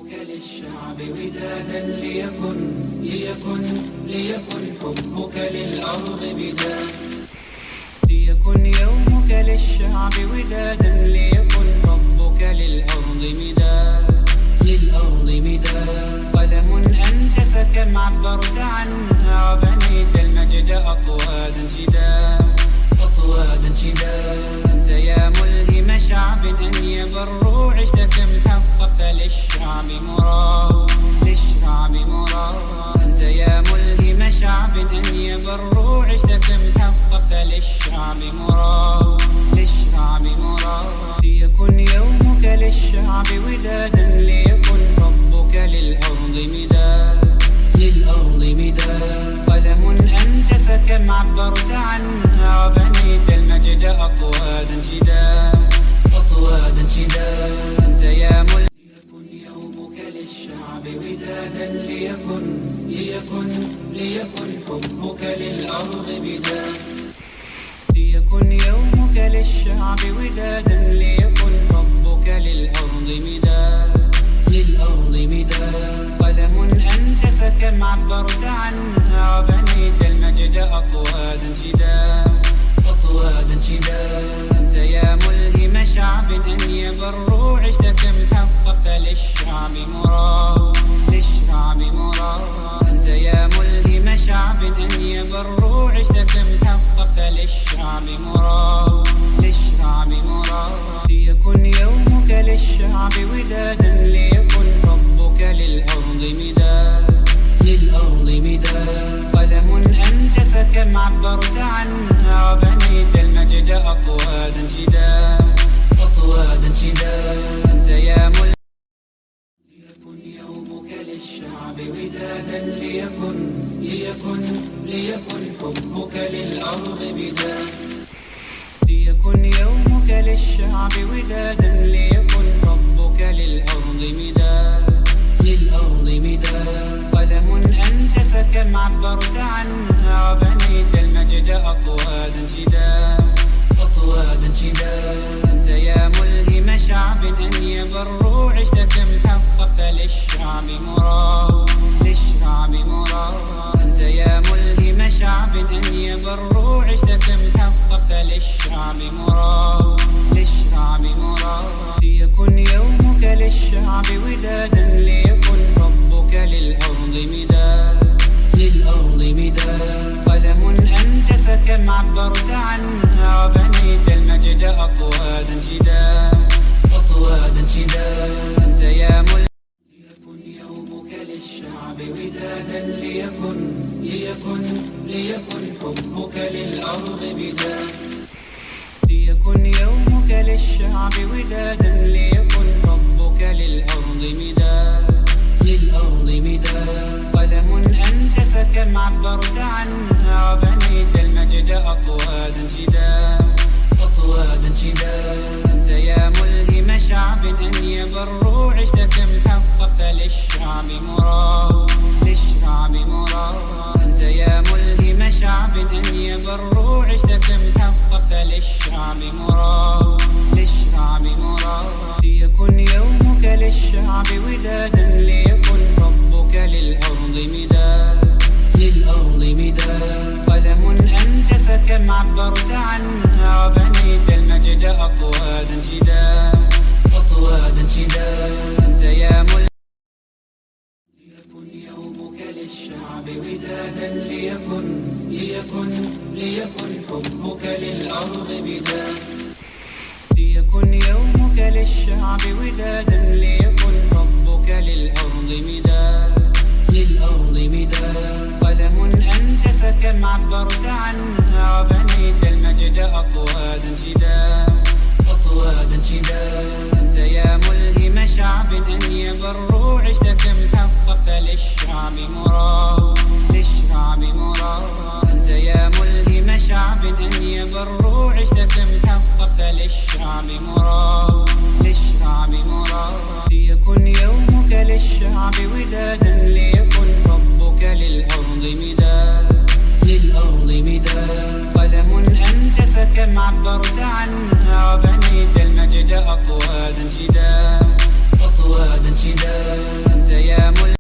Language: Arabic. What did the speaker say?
حبك للشعب ودادا ليكن حبك للأرض بداد. ليكن يومك للشعب ودادا ليكن حبك للأرض مداد. قلم أنت فكم عبرت عنها وبنيت المجد أطوادا شداد. أنت يا ملهم شعب أن يبروا عشت كم حققت للشعب مراد. أنت يا ملهم شعب أن يبروا عشت كم حققت للشعب مراد. ليكن يومك للشعب ودادا ليكن حبك للأرض مداد. قلم أنت فكم عبرت عنها وبنيت المجد أطوادا شداد. أنت يا ملك ليكن يومك للشعب ودادا ليكن حبك للأرض بداد. ليكن يومك للشعب ودادا ليكن حبك للأرض مداد. قلم أنت فكم عبرت عنها وبنيت المجد أطوادا شداد. أنت يا ملهم شعب أن يبروا عشت كم حققت للشعب مراد. أنت يا ملهم شعب أن يبروا عشت كم حققت للشعب مراد. ليكن يومك للشعب ودادا ليكن حبك للأرض مداد. قلم أنت فكم عبرت عنها وبنيت المجد أطوادا شداد. أنت يا ملك ليكن يومك للشعب ودادا ليكن حبك للأرض بداد. ليكن يومك للشعب ودادا ليكن حبك للأرض مداد. قلم أنت فكم عبرت عنها وبنيت المجد أطوادا شداد. أنت يا ملهم شعب أن يبروا عشت كم حققت للشعب مراد. أنت يا ملهم شعب أن يبروا عشت كم حققت للشعب مراد. ليكن يومك للشعب ودادا ليكن حبك للأرض مداد. قلم أنت فكم عبرت عنها وبنيت المجد أطوادا شداد. أنت يا ملك ليكن يومك للشعب ودادا ليكن حبك للأرض بداد. ليكن يومك للشعب ودادا ليكن حبك للأرض مداد. قلم أنت فكم عبرت عنها وبنيت المجد أطوادا شداد. أنت يا ملهم شعب أن يبروا عشت كم حققت للشعب مراد. أنت يا ملهم شعب أن يبروا عشت كم حققت للشعب مراد. ليكن يومك للشعب ودادا ليكن حبك للأرض مداد. قلم أنت فكم عبرت عنها وبنيت المجد أطوادا شداد. أنت يا ملك ليكن يومك للشعب ودادا ليكن حبك للأرض بداد. ليكن يومك للشعب ودادا ليكن حبك للأرض مداد. قلم أنت فكم عبرت عنها وبنيت المجد أطوادا شداد. أنت يا ملهم شعب أن يبروا عشت كم حققت للشعب مراد. أنت يا ملهم شعب أن يبروا عشت كم حققت للشعب مراد. ليكن يومك للشعب ودادا ليكن حبك للأرض مداد. قلم أنت فكم عبرت عنها وبنيت المجد أطوادا شداد.